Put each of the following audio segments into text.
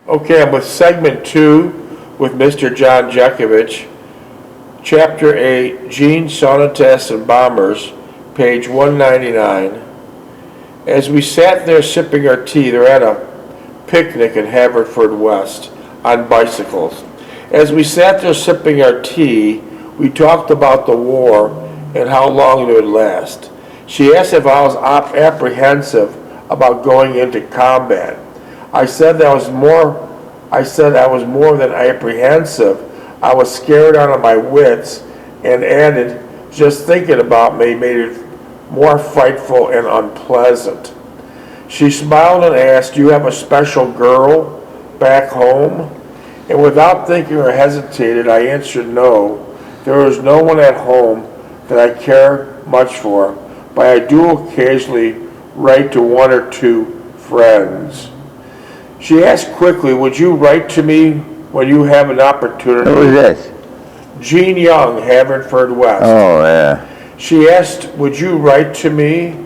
Okay, I'm with segment 2 with Mr. John Jeckovich. Chapter 8, Jean, Sonatas, and Bombers, page 199. As we sat there sipping our tea, they're at a picnic in Haverfordwest on bicycles. As we sat there sipping our tea, we talked about the war and how long it would last. She asked if I was apprehensive about going into combat. I said I was more than apprehensive. I was scared out of my wits, and added, just thinking about me made it more frightful and unpleasant. She smiled and asked, "Do you have a special girl back home?" And without thinking or hesitated, I answered no. There is no one at home that I care much for, but I do occasionally write to one or two friends. She asked quickly, "Would you write to me when you have an opportunity?" Who is this? Jean Young, Haverfordwest. Oh, yeah. She asked, "Would you write to me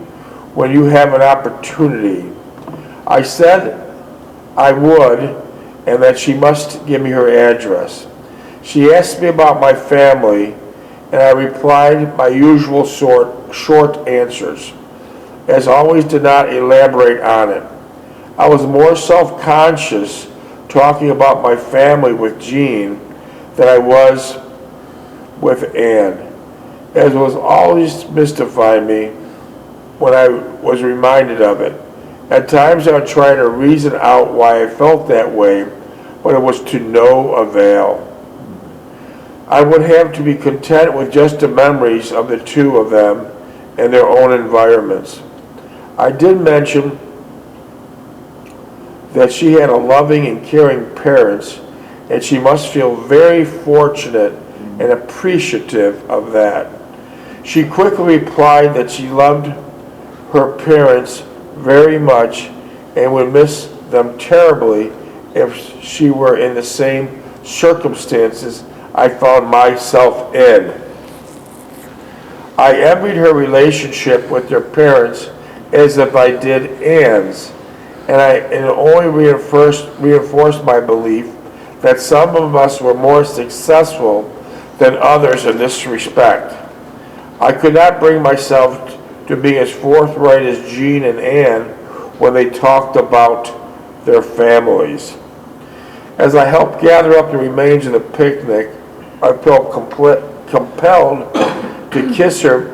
when you have an opportunity?" I said I would, and that she must give me her address. She asked me about my family, and I replied my usual short answers. As always, did not elaborate on it. I was more self-conscious talking about my family with Jean than I was with Anne, as was always mystifying me when I was reminded of it. At times I would try to reason out why I felt that way, but it was to no avail. I would have to be content with just the memories of the two of them and their own environments. I did mention that she had a loving and caring parents, and she must feel very fortunate and appreciative of that. She quickly replied that she loved her parents very much and would miss them terribly if she were in the same circumstances I found myself in. I envied her relationship with their parents as if I did Anne's, and it only reinforced my belief that some of us were more successful than others in this respect. I could not bring myself to be as forthright as Jean and Anne when they talked about their families. As I helped gather up the remains of the picnic, I felt compelled to kiss her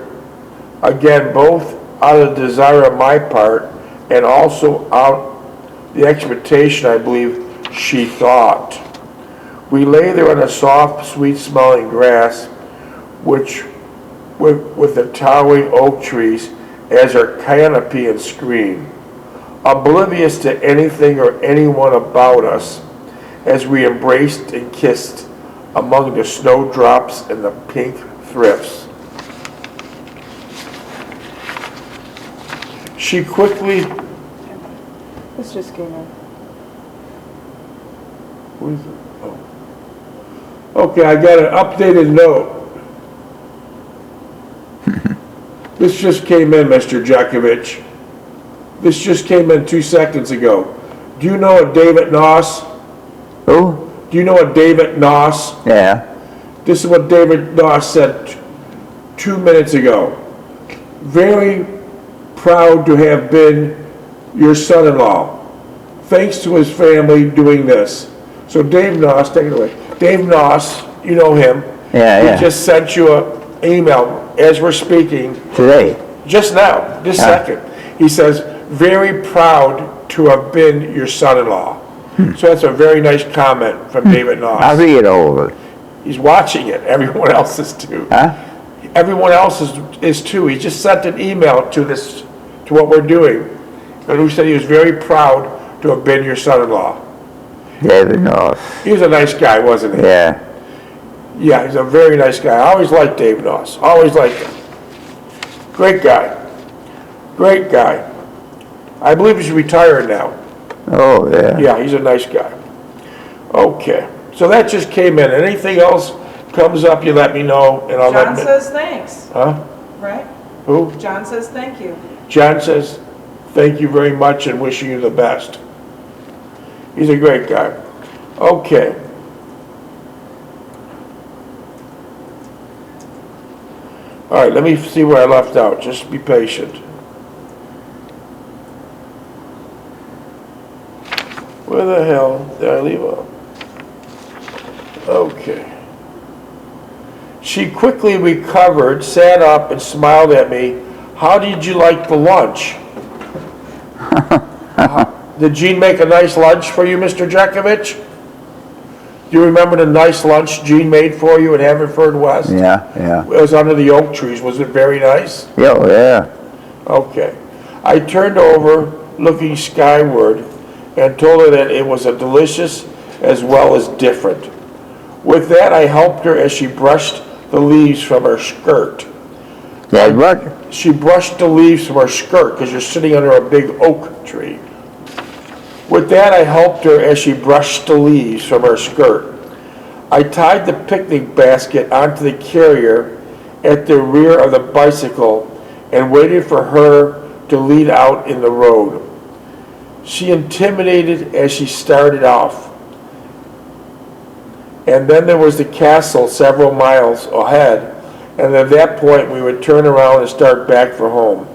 again, both out of desire on my part and also out the expectation I believe she thought. We lay there on the soft, sweet-smelling grass, which with the towering oak trees as our canopy and screen, oblivious to anything or anyone about us, as we embraced and kissed among the snowdrops and the pink thrifts. She quickly... This just came in. What is it? Oh. Okay, I got an updated note. This just came in, Mr. Jeckovich. This just came in 2 seconds ago. Do you know a David Noss? Who? Do you know a David Noss? Yeah. This is what David Noss said 2 minutes ago. Very proud to have been your son-in-law. Thanks to his family doing this. So Dave Noss, take it away. Dave Noss, you know him. Yeah. He just sent you an email as we're speaking. Today. Just now, this second. He says, very proud to have been your son-in-law. So that's a very nice comment from David Noss. I'll read it over. He's watching it. Everyone else is too. Huh? Everyone else is too. He just sent an email to what we're doing. And he said he was very proud to have been your son-in-law. David North. He was a nice guy, wasn't he? Yeah. Yeah, he's a very nice guy. I always liked Dave Noss. Always liked him. Great guy. Great guy. I believe he's retired now. Oh, yeah. Yeah, he's a nice guy. Okay. So that just came in. Anything else comes up, you let me know, and I'll John says thanks, Huh? right? Who? John says thank you. John says, thank you very much and wishing you the best. He's a great guy. Okay. All right, let me see where I left out. Just be patient. Where the hell did I leave off? Okay. She quickly recovered, sat up, and smiled at me. How did you like the lunch? Did Jean make a nice lunch for you, Mr. Jeckovich? Do you remember the nice lunch Jean made for you at Haverfordwest? Yeah. It was under the oak trees. Was it very nice? Yeah, oh, yeah. Okay. I turned over, looking skyward, and told her that it was a delicious as well as different. With that, I helped her as she brushed the leaves from her skirt. Yeah, what? She brushed the leaves from her skirt because you're sitting under a big oak tree. With that, I helped her as she brushed the leaves from her skirt. I tied the picnic basket onto the carrier at the rear of the bicycle and waited for her to lead out in the road. She intimidated as she started off. And then there was the castle several miles ahead, and at that point we would turn around and start back for home.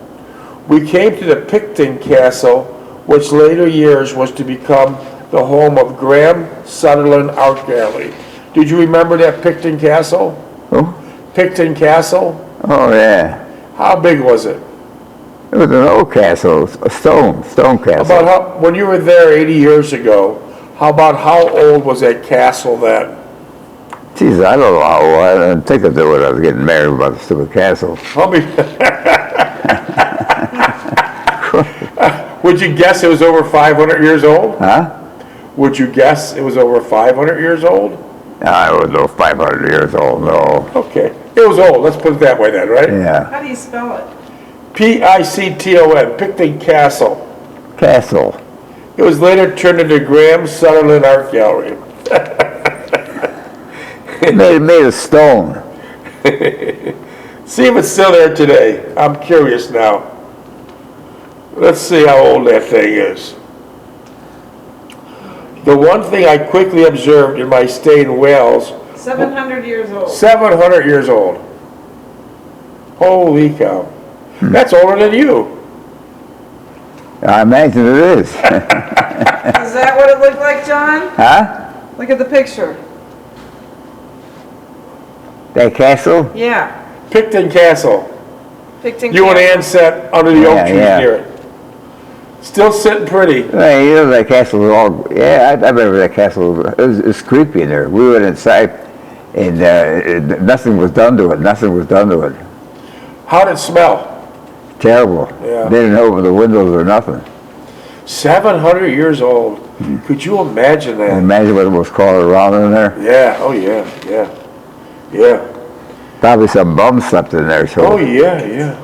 We came to the Picton Castle, which later years was to become the home of Graham Sutherland Art Gallery. Did you remember that Picton Castle? Oh? Picton Castle? Oh, yeah. How big was it? It was an old castle, a stone castle. When you were there 80 years ago, how old was that castle then? Geez, I don't know how old. I didn't think of it when I was getting married about the stupid castle. How many? Would you guess it was over 500 years old? Huh? Would you guess it was over 500 years old? I was no 500 years old, no. Okay. It was old, let's put it that way then, right? Yeah. How do you spell it? Picton, Picton Castle. Castle. It was later turned into Graham Sutherland Art Gallery. made of stone. See if it's still there today. I'm curious now. Let's see how old that thing is. The one thing I quickly observed in my stay in Wales, 700 years old. 700 years old. Holy cow. That's older than you. I imagine it is. Is that what it looked like, John? Huh? Look at the picture. That castle? Yeah. Picton Castle. Picton You and Castle. Ann sat under the oak Yeah, trees yeah. near it. Still sitting pretty. Well, you know that castle was all, yeah, I remember that castle. It was creepy in there. We went inside and nothing was done to it. How'd it smell? Terrible. Yeah. They didn't open the windows or nothing. 700 years old. Could you imagine that? Imagine what it was crawling around in there. Yeah, oh yeah. Probably some bum slept in there, so. Oh yeah.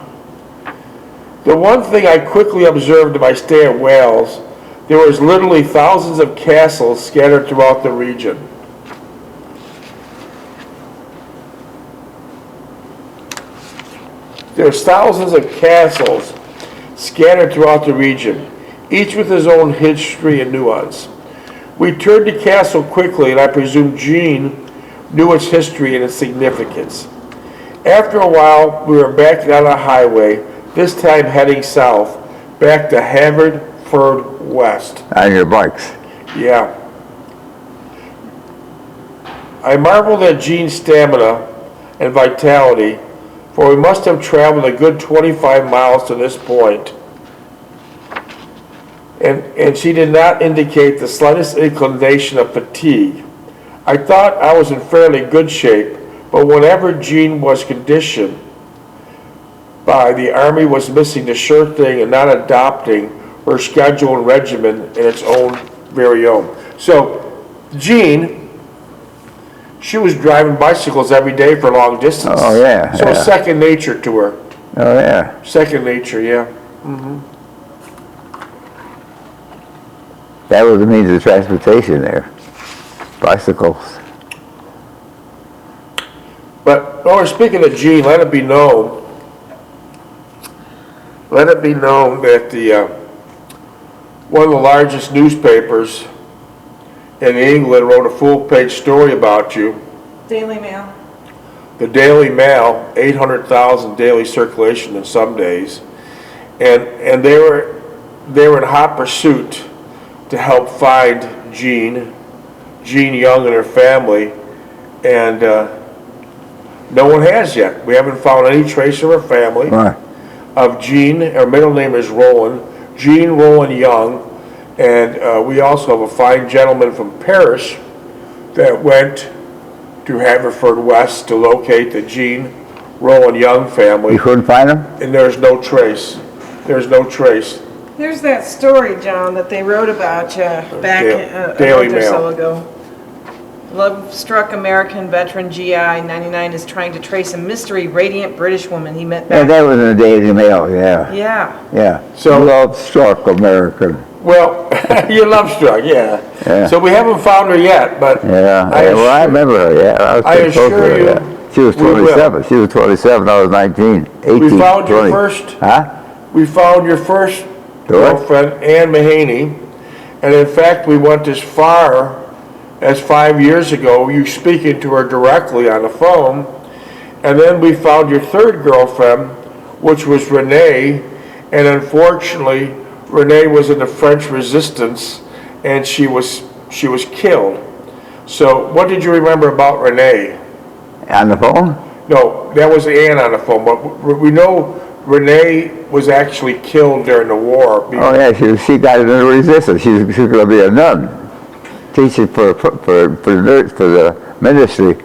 The one thing I quickly observed in my stay at Wales, there was literally thousands of castles scattered throughout the region. There's thousands of castles scattered throughout the region, each with his own history and nuance. We turned the castle quickly, and I presume Jean knew its history and its significance. After a while, we were back on a highway, this time heading south, back to Haverfordwest. On your bikes. Yeah. I marveled at Jean's stamina and vitality, for we must have traveled a good 25 miles to this point. And she did not indicate the slightest inclination of fatigue. I thought I was in fairly good shape, but whenever Jean was conditioned by the Army was missing the sure thing and not adopting her schedule and regimen in its own very own. So, Jean, she was driving bicycles every day for long distance. Oh, yeah. So it's second nature to her. Oh, yeah. Second nature, yeah. That was the means of transportation there. Bicycles. But, speaking of Jean, let it be known that one of the largest newspapers in England wrote a full-page story about you. Daily Mail. The Daily Mail, 800,000 daily circulation in some days, and they were in hot pursuit to help find Jean Young and her family, and no one has yet. We haven't found any trace of her family. Right. Of Jean. Her middle name is Roland, Jean Roland Young, and we also have a fine gentleman from Paris that went to Haverfordwest to locate the Jean Roland Young family, You couldn't find them? and there's no trace. There's no trace. Here's that story, John, that they wrote about you back a Daily month or so Mail. ago. Love-struck American veteran GI 99 is trying to trace a mystery radiant British woman he met Yeah, back. that was in the Daily Mail, yeah. Yeah. Yeah. So- Love-struck American. Well, you're love struck, yeah. Yeah. So we haven't found her yet, but Yeah, I well, I assure- remember her, yeah. I was I pretty close to assure her, you yeah. She was we will. 27. She was 27, I was 19, 18, we found your 20. first. Huh? We found your first The what? girlfriend, Ann Mahaney, and in fact, we went as far as 5 years ago, you speaking to her directly on the phone, and then we found your third girlfriend, which was Renee, and unfortunately, Renee was in the French Resistance, and she was killed. So, what did you remember about Renee? On the phone? No, that was Ann on the phone, but we know Renee was actually killed during the war. Oh, yeah, she got into the resistance. She was going to be a nun, teaching for the ministry.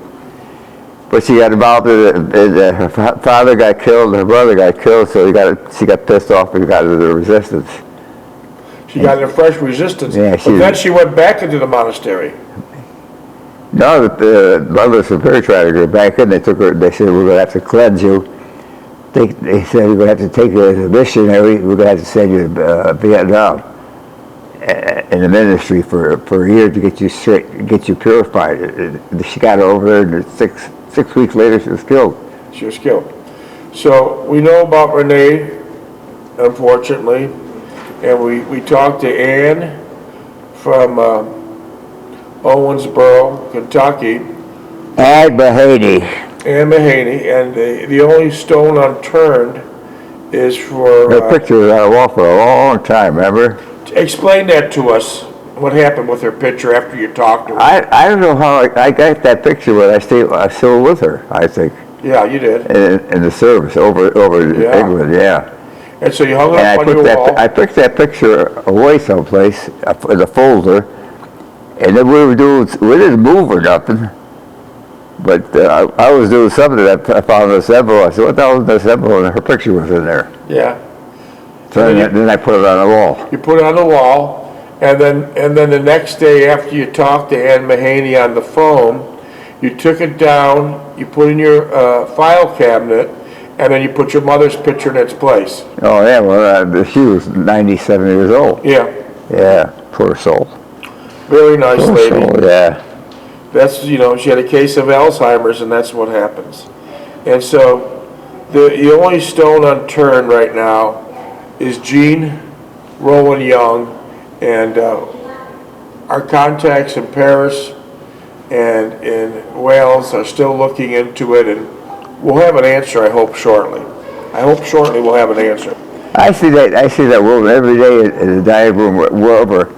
But she got involved in it. Her father got killed, her brother got killed, so she got pissed off and got into the resistance. She got into French Resistance, Yeah, but then she went back into the monastery. No, the Mother Superior tried to get back in. They said, we're going to have to cleanse you. They said, we're going to have to take you as a missionary. We're going to have to send you to Vietnam in the ministry for a year to get you straight, get you purified. She got over there, and 6 weeks later, she was killed. She was killed. So we know about Renee, unfortunately, and we talked to Ann from Owensboro, Kentucky, Ann Mahaney. Ann Mahaney, and the only stone unturned is for... Her picture was on the wall for a long time, remember? Explain that to us, what happened with her picture after you talked to her. I don't know how I got that picture, but I'm still with her, I think, Yeah, you did. in the service over Yeah. England, yeah. And so you hung it And up on your wall. I put that picture away someplace in a folder, and then we didn't move or nothing, but I was doing something that I found this envelope. I said, what the hell is this envelope? And her picture was in there. Yeah. So then I put it on the wall. You put it on the wall, and then the next day after you talked to Ann Mahaney on the phone, you took it down, you put it in your file cabinet, and then you put your mother's picture in its place. Oh, yeah, well, she was 97 years old. Yeah, Yeah, poor soul. very nice Poor lady. soul, yeah. That's, she had a case of Alzheimer's, and that's what happens. And so, the only stone unturned right now is Jean Roland Young, and our contacts in Paris and in Wales are still looking into it, and we'll have an answer, I hope, shortly. I hope shortly we'll have an answer. I see that woman every day in the dining room wherever.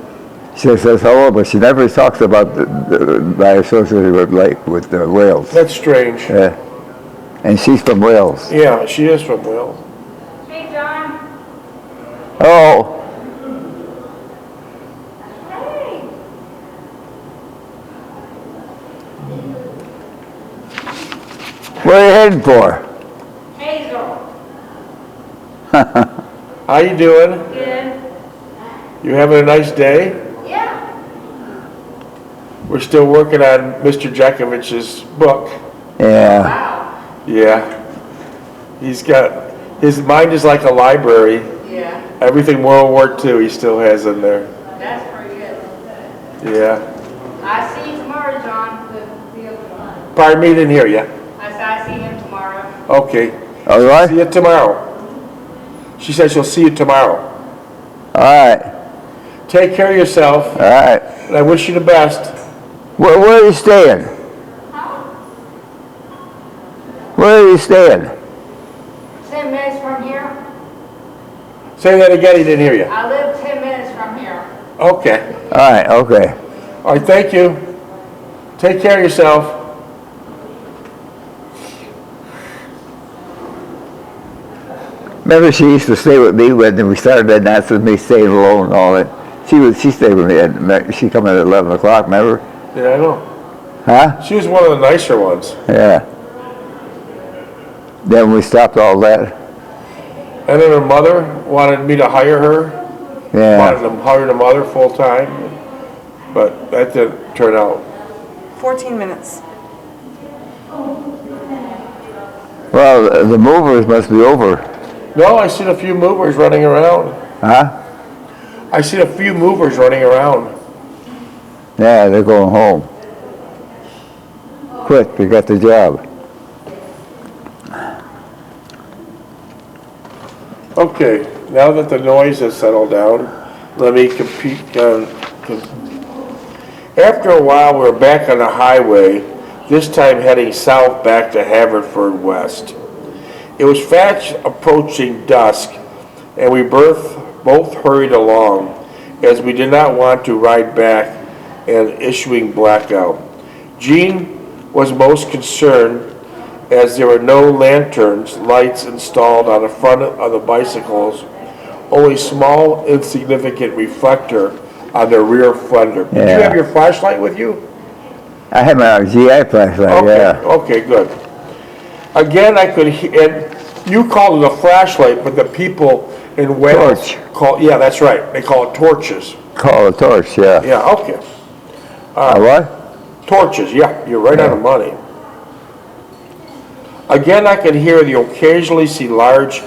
She says hello, but she never talks about my association with Wales. That's strange. Yeah. And she's from Wales. Yeah, she is from Wales. Hey, John. Oh, Hey. where are you heading for? Hazel. How you doing? Good. You having a nice day? Yeah. We're still working on Mr. Jeckovich's book. Yeah. Wow. Yeah. His mind is like a library. Yeah. Everything World War II he still has in there. That's pretty good. Yeah. I see you tomorrow, John. Pardon me, didn't hear you. I said I see him tomorrow. Okay. All right. See you tomorrow. She said she'll see you tomorrow. All right. Take care of yourself, All right. and I wish you the best. Where are you staying? Where are you staying? 10 minutes from here. Say that again, he didn't hear you. I live 10 minutes from here. Okay. All right, okay. All right, thank you. Take care of yourself. Remember, she used to stay with me when we started that dance with me staying alone and all that. She stayed with me. She come in at 11 o'clock, remember? Yeah, I know. Huh? She was one of the nicer ones. Yeah. Then we stopped all that. And then her mother wanted me to hire her. Yeah. Wanted to hire the mother full time. But that didn't turn out. 14 minutes. Well, the movers must be over. No, I seen a few movers running around. Huh? I seen a few movers running around. Yeah, they're going home. Quick, they got the job. Okay, now that the noise has settled down, let me compete. After a while, we were back on the highway, this time heading south back to Haverfordwest. It was fast approaching dusk, and we both hurried along, as we did not want to ride back an issuing blackout. Jean was most concerned, as there were no lanterns, lights installed on the front of the bicycles, only small, insignificant reflector on the rear fender. Did you have your flashlight with you? I had my GI flashlight, Okay, yeah. okay, good. Again, I could hear, and you called it a flashlight, but the people in Wales Torch. yeah, that's right, they call it torches. Call a torch, yeah. Yeah, okay. A what? Torches, yeah, you're right on the money. Again, I could hear you occasionally see large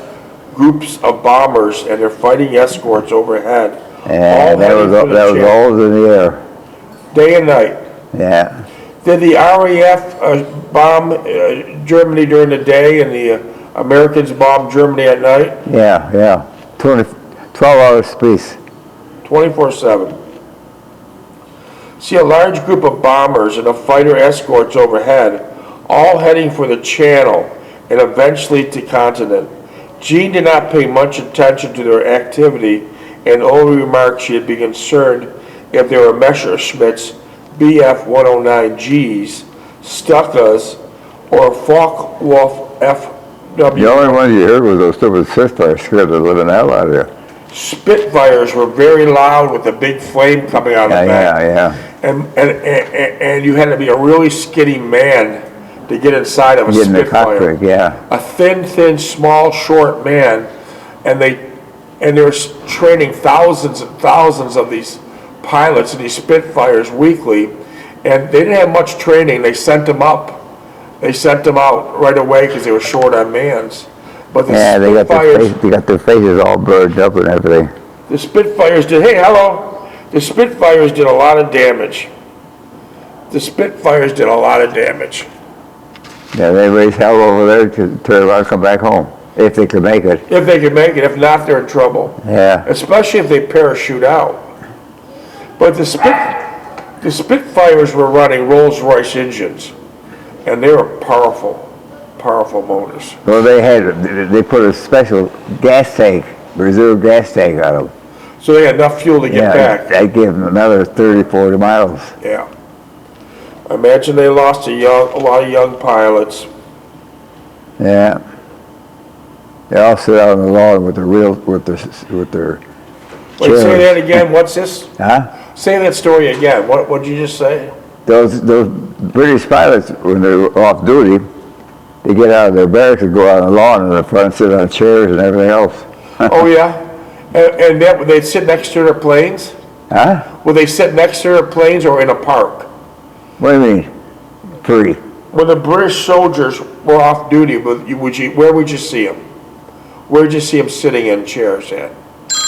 groups of bombers and their fighting escorts overhead. Yeah, that was always in the air. Day and night. Yeah. Did the RAF bomb Germany during the day and the Americans bomb Germany at night? Yeah. 12 hours apiece. 24/7. See a large group of bombers and of fighter escorts overhead, all heading for the Channel and eventually to continent. Jean did not pay much attention to their activity and only remarked she had been concerned if there were Messerschmitts, BF-109Gs, Stukas, or Focke-Wulf FW. The only ones you heard was those stupid Spitfires scared the living hell out of you. Spitfires were very loud with a big flame coming out of the back. Yeah. And you had to be a really skinny man to get inside of a Get in the Spitfire. cockpit, yeah. A thin, small, short man, and they were training thousands and thousands of these pilots in these Spitfires weekly, and they didn't have much training. They sent them up. They sent them out right away because they were short on mans. But the Spitfires, they got their faces all burned up and everything. the Spitfires did. Hey, hello. The Spitfires did a lot of damage. The Spitfires did a lot of damage. Yeah, they raised hell over there to turn around and come back home, if they could make it. If they could make it. If not, they're in trouble. Yeah. Especially if they parachute out. But the Spitfires were running Rolls-Royce engines, and they were powerful motors. Well, they put a special gas tank, reserve gas tank on them. So they had enough fuel to get back. That gave them another 30, 40 miles. Yeah. I imagine they lost a lot of young pilots. Yeah. They all sit out on the lawn with their Wait, say that again. What's this? Huh? Say that story again. What did you just say? Those British pilots, when they're off duty, they get out of their barracks and go out on the lawn in the front, sit on chairs and everything else. Oh yeah, and that would they sit next to their planes? Huh? Would they sit next to their planes or in a park? What do you mean? Free. When the British soldiers were off duty, where would you see them? Where would you see them sitting in chairs at?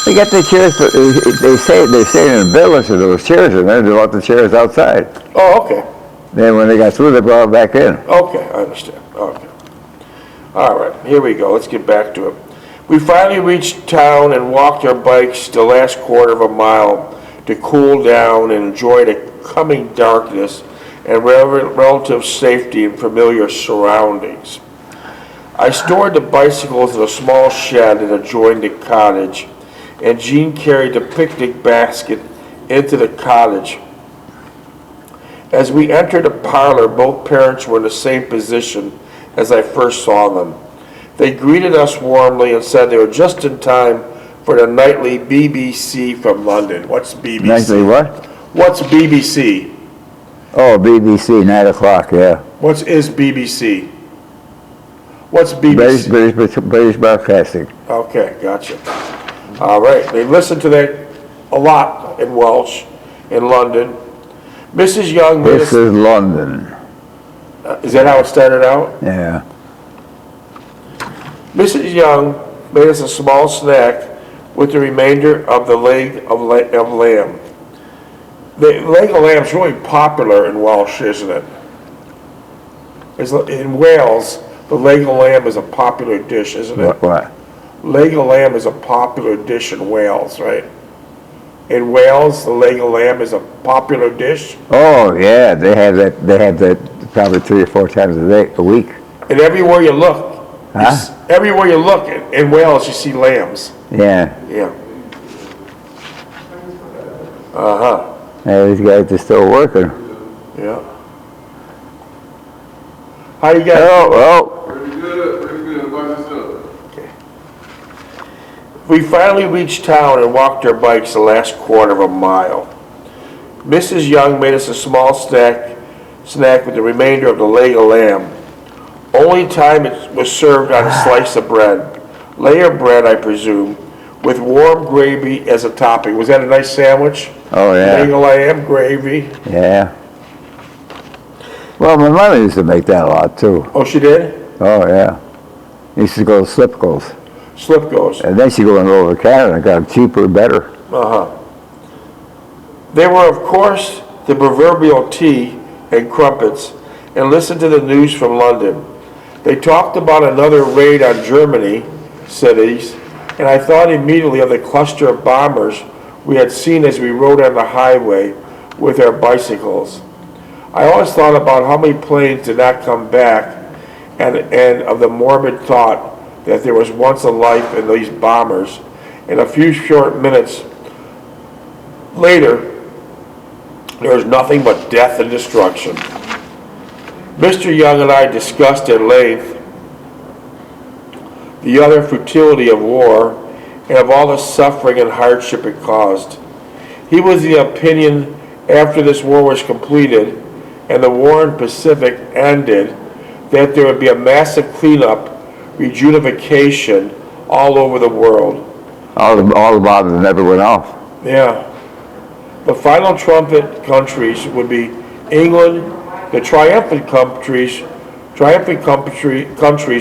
They got the chairs, but they're staying in the buildings with those chairs in there. They left the chairs outside. Oh, okay. Then when they got through, they brought them back in. Okay, I understand. Okay. All right, here we go. Let's get back to it. We finally reached town and walked our bikes the last quarter of a mile to cool down and enjoy the coming darkness and relative safety in familiar surroundings. I stored the bicycles in a small shed that adjoined the cottage, and Jean carried the picnic basket into the cottage. As we entered the parlor, both parents were in the same position as I first saw them. They greeted us warmly and said they were just in time for the nightly BBC from London. What's BBC? Nightly what? What's BBC? Oh, BBC, 9 o'clock, yeah. What is BBC? What's BBC? British Broadcasting. Okay, gotcha. All right, they listen to that a lot in Welsh, in London. Mrs. Young made This us, is London. is that how it started out? Yeah. Mrs. Young made us a small snack with the remainder of the leg of lamb. The leg of lamb is really popular in Welsh, isn't it? In Wales, the leg of lamb is a popular dish, isn't it? What? Leg of lamb is a popular dish in Wales, right? In Wales, the leg of lamb is a popular dish. Oh, yeah, they have that probably 3 or 4 times a week. And everywhere you look, Huh? everywhere you look in Wales, you see lambs. Yeah. Yeah. Uh-huh. Yeah, these guys are still working. Yeah. How you guys? Oh, Pretty good about yourself. We finally reached town and walked our bikes the last quarter of a mile. Mrs. Young made us a small snack with the remainder of the leg of lamb. Only time it was served on a slice of bread. Layer bread, I presume, with warm gravy as a topping. Was that a nice sandwich? oh, Leg yeah. of lamb, gravy. Yeah. Well, my mother used to make that a lot, too. Oh, she did? Oh, yeah. Used to go to Slipco's. Slip goes. And then she go over to Canada and got them cheaper and better. Uh-huh. There were, of course, the proverbial tea and crumpets, and listened to the news from London. They talked about another raid on Germany cities, and I thought immediately of the cluster of bombers we had seen as we rode on the highway with our bicycles. I always thought about how many planes did not come back, and of the morbid thought that there was once a life in these bombers, and a few short minutes later, there was nothing but death and destruction. Mr. Young and I discussed at length the utter futility of war and of all the suffering and hardship it caused. He was the opinion after this war was completed and the war in Pacific ended that there would be a massive cleanup, rejuvecation all over the world. All the bombs never went off. Yeah. The final trumpet countries would be England. The triumphant countries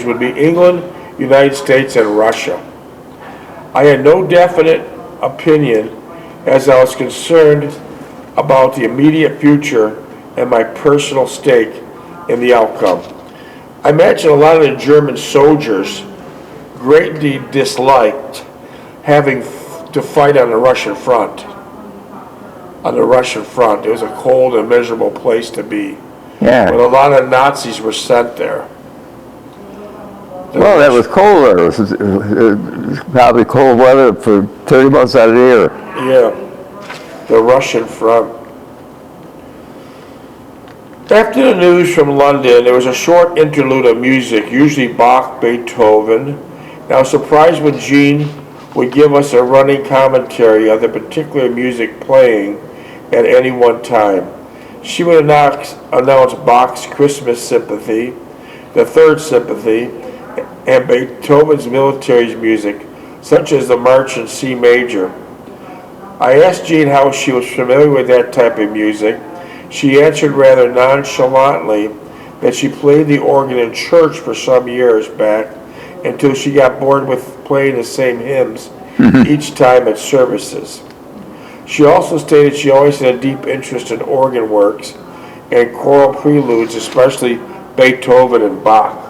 would be England, United States, and Russia. I had no definite opinion as I was concerned about the immediate future and my personal stake in the outcome. I imagine a lot of the German soldiers greatly disliked having to fight on the Russian front. On the Russian front, it was a cold and miserable place to be. Yeah. But a lot of Nazis were sent there. Well, that was cold there. It was probably cold weather for 30 months out of the year. Yeah, the Russian front. After the news from London, there was a short interlude of music, usually Bach, Beethoven. And I was surprised when Jean would give us a running commentary of the particular music playing at any one time. She would announce Bach's Christmas Sympathy, the Third Sympathy, and Beethoven's military music, such as the March in C major. I asked Jean how she was familiar with that type of music. She answered rather nonchalantly that she played the organ in church for some years back until she got bored with playing the same hymns each time at services. She also stated she always had a deep interest in organ works and choral preludes, especially Beethoven and Bach.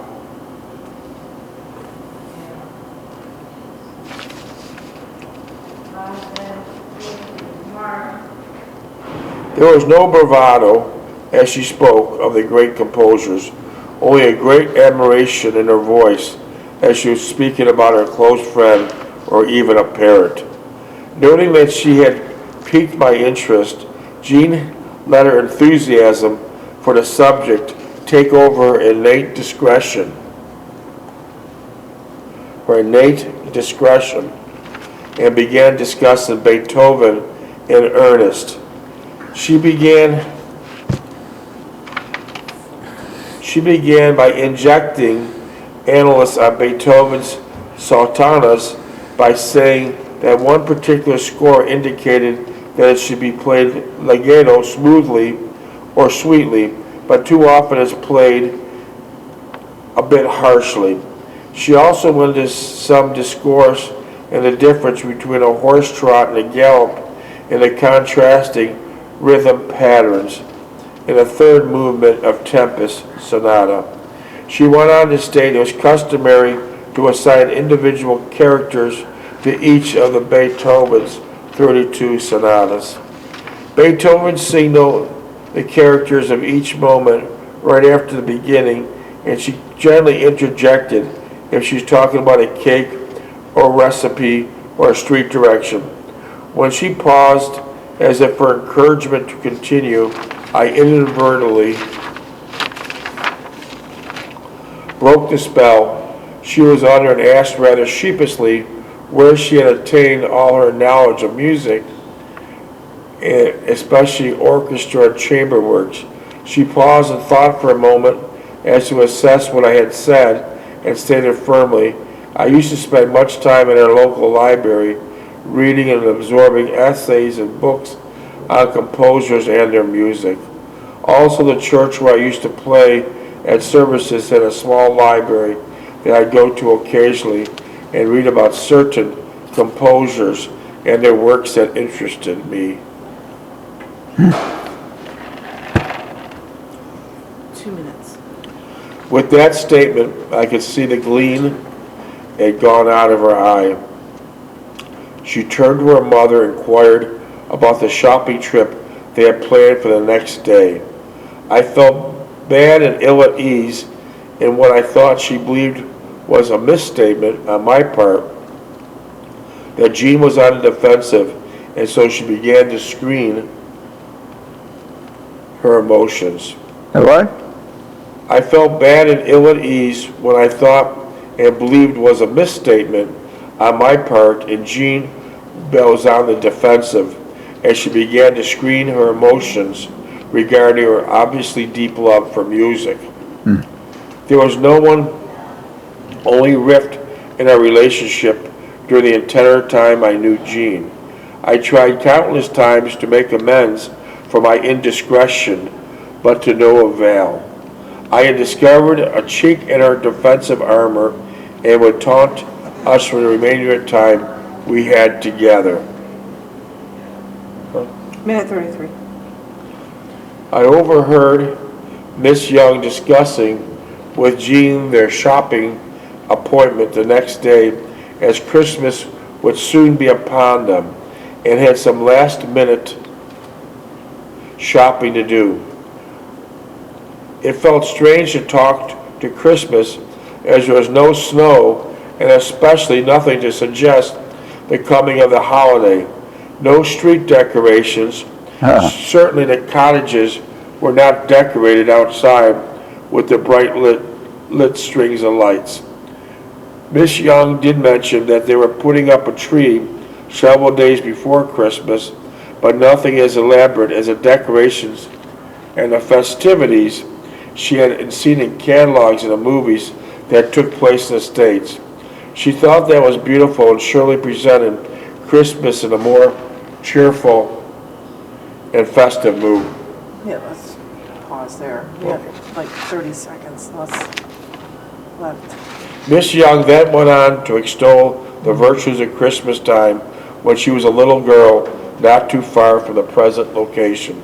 There was no bravado as she spoke of the great composers, only a great admiration in her voice as she was speaking about her close friend or even a parent. Noting that she had piqued my interest, Jean let her enthusiasm for the subject take over her innate discretion, and began discussing Beethoven in earnest. She began by injecting analysis on Beethoven's Sonatas by saying that one particular score indicated that it should be played legato, smoothly or sweetly, but too often is played a bit harshly. She also went into some discourse in the difference between a horse trot and a gallop and the contrasting rhythm patterns in the third movement of Tempest Sonata. She went on to state it was customary to assign individual characters to each of the Beethoven's 32 sonatas. Beethoven signaled the characters of each moment right after the beginning, and she generally interjected if she's talking about a cake or recipe or a street direction. When she paused, as if for encouragement to continue, I inadvertently broke the spell she was under and asked rather sheepishly where she had attained all her knowledge of music, especially orchestra and chamber works. She paused and thought for a moment as to assess what I had said and stated firmly, I used to spend much time in our local library reading and absorbing essays and books on composers and their music. Also, the church where I used to play at services had a small library that I'd go to occasionally and read about certain composers and their works that interested me. 2 minutes. With that statement, I could see the gleam had gone out of her eye. She turned to her mother and inquired about the shopping trip they had planned for the next day. I felt bad and ill at ease in what I thought she believed was a misstatement on my part, that Jean was on the defensive, and so she began to screen her emotions. What? I felt bad and ill at ease when I thought and believed was a misstatement on my part, and Jean was on the defensive as she began to screen her emotions regarding her obviously deep love for music. There was no one, only rift in our relationship during the entire time I knew Jean. I tried countless times to make amends for my indiscretion, but to no avail. I had discovered a chink in our defensive armor and would taunt us for the remainder of the time we had together. Minute 33. I overheard Miss Young discussing with Jean their shopping appointment the next day, as Christmas would soon be upon them, and had some last-minute shopping to do. It felt strange to talk to Christmas as there was no snow and especially nothing to suggest the coming of the holiday. No street decorations. Certainly the cottages were not decorated outside with the bright lit strings of lights. Miss Young did mention that they were putting up a tree several days before Christmas, but nothing as elaborate as the decorations and the festivities she had seen in catalogs in the movies that took place in the States. She thought that was beautiful and surely presented Christmas in a more cheerful and festive mood. Yeah, let's pause there. We have like 30 seconds left. Miss Young then went on to extol the virtues of Christmas time when she was a little girl not too far from the present location.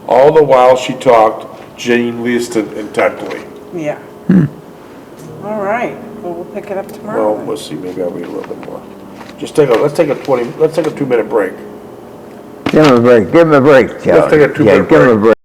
All the while she talked, Jean listened intently. Yeah. All right. Well, we'll pick it up tomorrow. Well, we'll see. Maybe I'll read a little bit more. Let's take a 2-minute break. Give him a break, give him a break, Joe. Let's take a 2-minute Yeah, give him a break.